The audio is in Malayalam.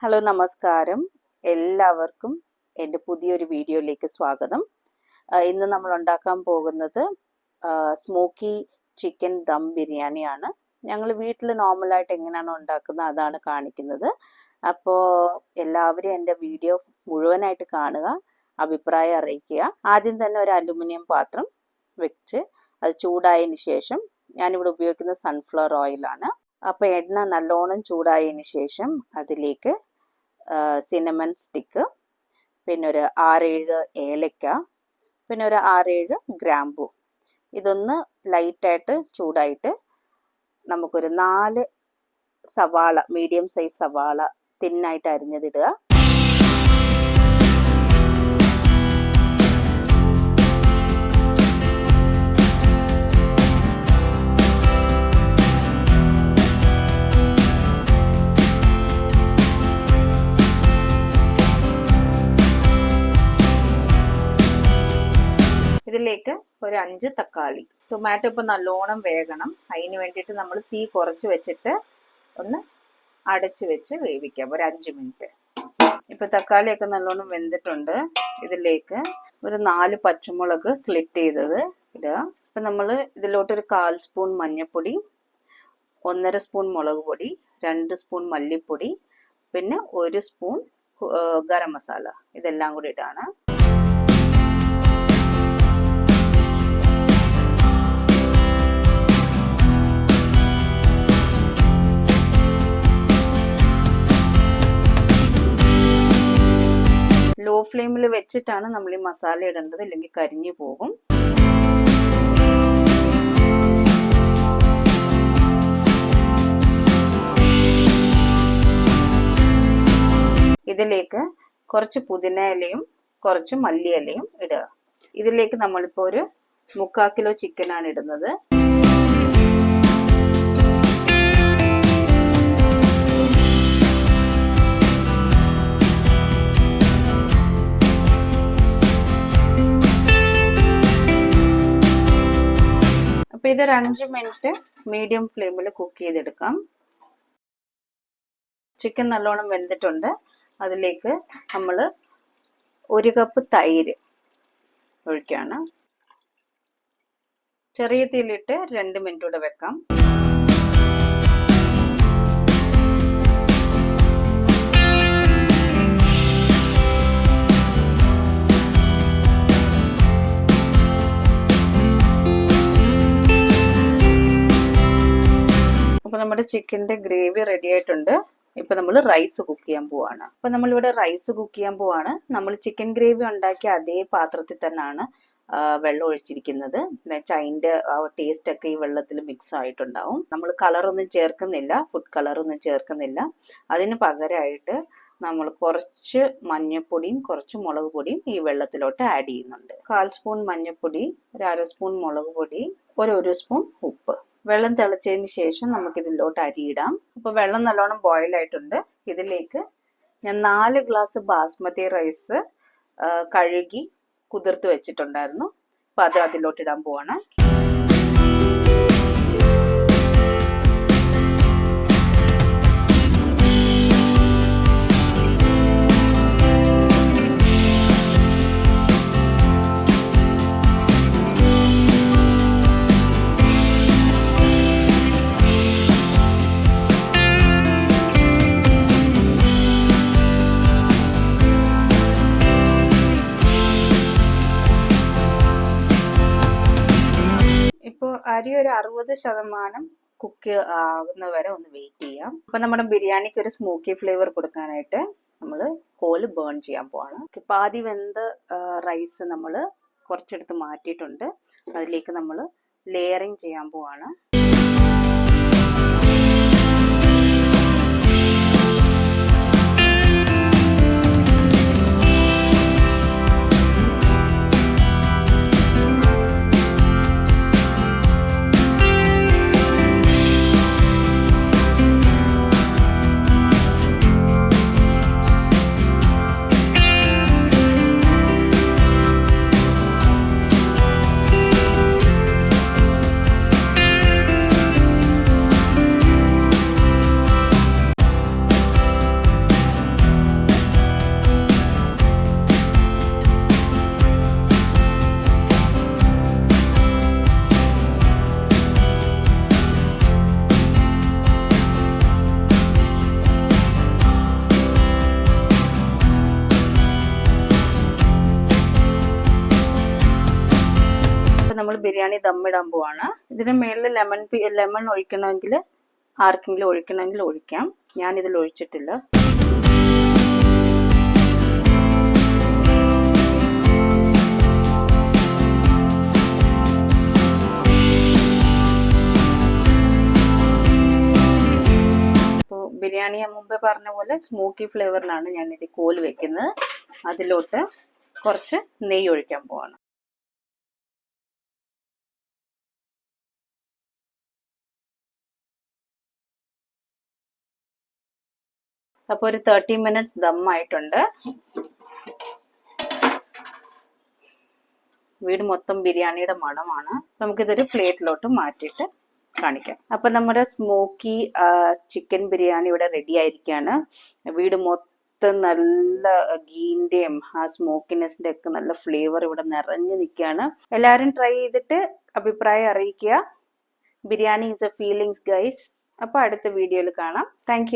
ഹലോ നമസ്കാരം, എല്ലാവർക്കും എൻ്റെ പുതിയൊരു വീഡിയോയിലേക്ക് സ്വാഗതം. ഇന്ന് നമ്മൾ ഉണ്ടാക്കാൻ പോകുന്നത് സ്മോക്കി ചിക്കൻ ദം ബിരിയാണിയാണ്. ഞങ്ങൾ വീട്ടിൽ നോർമലായിട്ട് എങ്ങനെയാണോ ഉണ്ടാക്കുന്നത് അതാണ് കാണിക്കുന്നത്. അപ്പോൾ എല്ലാവരും എൻ്റെ വീഡിയോ മുഴുവനായിട്ട് കാണുക, അഭിപ്രായം അറിയിക്കുക. ആദ്യം തന്നെ ഒരു അലുമിനിയം പാത്രം വെച്ച് അത് ചൂടായതിന് ശേഷം ഞാനിവിടെ ഉപയോഗിക്കുന്ന സൺഫ്ലവർ ഓയിലാണ്. അപ്പോൾ എണ്ണ നല്ലോണം ചൂടായതിന് ശേഷം അതിലേക്ക് സിനമൺ സ്റ്റിക്ക്, പിന്നെ ഒരു 6-7 ഏലക്ക, പിന്നെ ഒരു 6-7 ഗ്രാമ്പു. ഇതൊന്ന് ലൈറ്റായിട്ട് ചൂടായിട്ട് നമുക്കൊരു 4 സവാള, മീഡിയം സൈസ് സവാള തിന്നായിട്ട് അരിഞ്ഞതിടുക. ഇതിലേക്ക് ഒരു 5 തക്കാളി. ടൊമാറ്റോ ഇപ്പം നല്ലോണം വേകണം. അതിന് വേണ്ടിയിട്ട് നമ്മൾ തീ കുറച്ച് വെച്ചിട്ട് ഒന്ന് അടച്ച് വെച്ച് വേവിക്കാം ഒരു 5 മിനിറ്റ്. ഇപ്പം തക്കാളിയൊക്കെ നല്ലോണം വെന്തിട്ടുണ്ട്. ഇതിലേക്ക് ഒരു 4 പച്ചമുളക് സ്ലിറ്റ് ചെയ്തത് ഇടുക. ഇപ്പം നമ്മൾ ഇതിലോട്ടൊരു 1/4 സ്പൂൺ മഞ്ഞൾപ്പൊടി, 1.5 സ്പൂൺ മുളക് പൊടി, 2 സ്പൂൺ മല്ലിപ്പൊടി, പിന്നെ 1 സ്പൂൺ ഗരം മസാല, ഇതെല്ലാം കൂടി ഇടാണ്. ലോ ഫ്ലെയിമിൽ വെച്ചിട്ടാണ് നമ്മൾ ഈ മസാല ഇടേണ്ടത്, ഇല്ലെങ്കിൽ കരിഞ്ഞു പോകും. ഇതിലേക്ക് കുറച്ച് പുതിന ഇലയും കുറച്ച് മല്ലി ഇലയും ഇടുക. ഇതിലേക്ക് നമ്മളിപ്പോൾ ഒരു 3/4 കിലോ ചിക്കനാണ് ഇടുന്നത്. അപ്പോൾ ഇതൊരു 5 മിനിറ്റ് മീഡിയം ഫ്ലെയിമിൽ കുക്ക് ചെയ്തെടുക്കാം. ചിക്കൻ നല്ലോണം വെന്തിട്ടുണ്ട്. അതിലേക്ക് നമ്മൾ 1 കപ്പ് തൈര് ഒഴിക്കുകയാണ്. ചെറിയ തീയിലിട്ട് 2 മിനിറ്റ് കൂടെ വെക്കാം. അപ്പോൾ നമ്മുടെ ചിക്കൻ്റെ ഗ്രേവി റെഡി ആയിട്ടുണ്ട്. ഇപ്പം നമ്മൾ റൈസ് കുക്ക് ചെയ്യാൻ പോവാണ്. അപ്പം നമ്മളിവിടെ റൈസ് കുക്ക് ചെയ്യാൻ പോവാണ്. നമ്മൾ ചിക്കൻ ഗ്രേവി ഉണ്ടാക്കിയ അതേ പാത്രത്തിൽ തന്നെയാണ് വെള്ളം ഒഴിച്ചിരിക്കുന്നത്. എന്നുവെച്ചാൽ അതിൻ്റെ ടേസ്റ്റ് ഒക്കെ ഈ വെള്ളത്തിൽ മിക്സ് ആയിട്ടുണ്ടാവും. നമ്മൾ കളറൊന്നും ചേർക്കുന്നില്ല, ഫുഡ് കളറൊന്നും ചേർക്കുന്നില്ല. അതിന് പകരമായിട്ട് നമ്മൾ കുറച്ച് മഞ്ഞൾപ്പൊടിയും കുറച്ച് മുളക് പൊടിയും ഈ വെള്ളത്തിലോട്ട് ആഡ് ചെയ്യുന്നുണ്ട്. 1/4 സ്പൂൺ മഞ്ഞൾപ്പൊടി, ഒരു 1/2 സ്പൂൺ മുളക് പൊടി, ഒരു 1 സ്പൂൺ ഉപ്പ്. വെള്ളം തിളച്ചതിന് ശേഷം നമുക്ക് ഇതിലോട്ട് അരിയിടാം. അപ്പോൾ വെള്ളം നല്ലോണം ബോയിൽ ആയിട്ടുണ്ട്. ഇതിലേക്ക് ഞാൻ 4 ഗ്ലാസ് ബാസ്മതി റൈസ് കഴുകി കുതിർത്ത് വെച്ചിട്ടുണ്ടായിരുന്നു. അപ്പോൾ അത് അതിലോട്ട് ഇടാൻ പോവാണ്. അരി ഒരു 60% കുക്ക് ആകുന്ന വരെ ഒന്ന് വെയിറ്റ് ചെയ്യാം. അപ്പൊ നമ്മുടെ ബിരിയാണിക്ക് ഒരു സ്മോക്കി ഫ്ലേവർ കൊടുക്കാനായിട്ട് നമ്മൾ കോല് ബേൺ ചെയ്യാൻ പോവാണ്. പാതി വെന്ത റൈസ് നമ്മൾ കുറച്ചെടുത്ത് മാറ്റിയിട്ടുണ്ട്. അതിലേക്ക് നമ്മൾ ലെയറിങ് ചെയ്യാൻ പോവാണ്. ബിരിയാണി ദമ്മിടാൻ പോവാണ്. ഇതിന് മേളിൽ ലെമൺ ഒഴിക്കണമെങ്കിൽ ആർക്കെങ്കിലും ഒഴിക്കണമെങ്കിൽ ഒഴിക്കാം. ഞാനിതിൽ ഒഴിച്ചിട്ടില്ല. ബിരിയാണി ഞാൻ മുമ്പേ പറഞ്ഞ പോലെ സ്മോക്കി ഫ്ലേവറിലാണ് ഞാനിത് കോല് വെക്കുന്നത്. അതിലോട്ട് കുറച്ച് നെയ്യ് ഒഴിക്കാൻ പോവാണ്. അപ്പോൾ ഒരു 30 minutes ദമ്മായിട്ടുണ്ട്. വീട് മൊത്തം ബിരിയാണിയുടെ മണമാണ്. നമുക്കിതൊരു പ്ലേറ്റിലോട്ട് മാറ്റിയിട്ട് കാണിക്കാം. അപ്പൊ നമ്മുടെ സ്മോക്കി ചിക്കൻ ബിരിയാണി ഇവിടെ റെഡി ആയിരിക്കാണ്. വീട് മൊത്തം നല്ല ഗീന്റെയും ആ സ്മോക്കിനെസിന്റെ ഒക്കെ നല്ല ഫ്ലേവർ ഇവിടെ നിറഞ്ഞു നിൽക്കുകയാണ്. എല്ലാവരും ട്രൈ ചെയ്തിട്ട് അഭിപ്രായം അറിയിക്കുക. Biryani is A feelings guys. അപ്പൊ അടുത്ത വീഡിയോയിൽ കാണാം. താങ്ക്